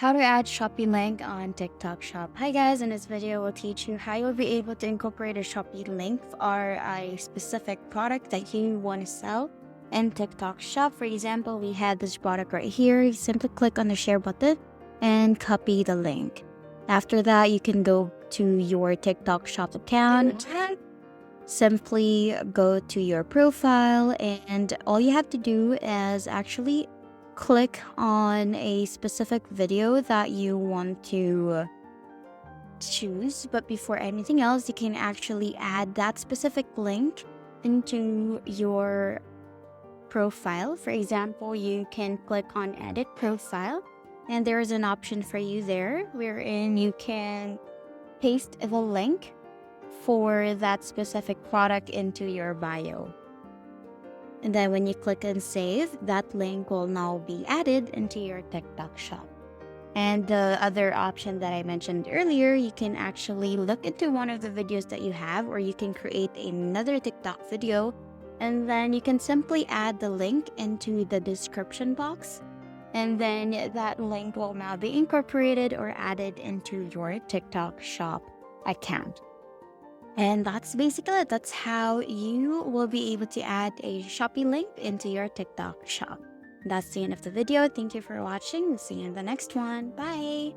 How to add Shopee link on TikTok Shop. Hi guys, in this video we'll teach you how you'll be able to incorporate a Shopee link for a specific product that you want to sell in TikTok Shop. For example, we had this product right here. You simply click on the share button and copy the link. After that, you can go to your TikTok Shop account. Simply go to your profile, and all you have to do is actually click on a specific video that you want to choose. But before anything else, you can actually add that specific link into your profile. For example, you can click on edit profile, and there is an option for you there wherein you can paste the link for that specific product into your bio. And then when you click and save, that link will now be added into your TikTok shop. And the other option that I mentioned earlier, you can actually look into one of the videos that you have, or you can create another TikTok video, and then you can simply add the link into the description box. And then that link will now be incorporated or added into your TikTok shop account. And that's basically it. That's how you will be able to add a Shopee link into your TikTok shop. That's the end of the video. Thank you for watching. See you in the next one. Bye!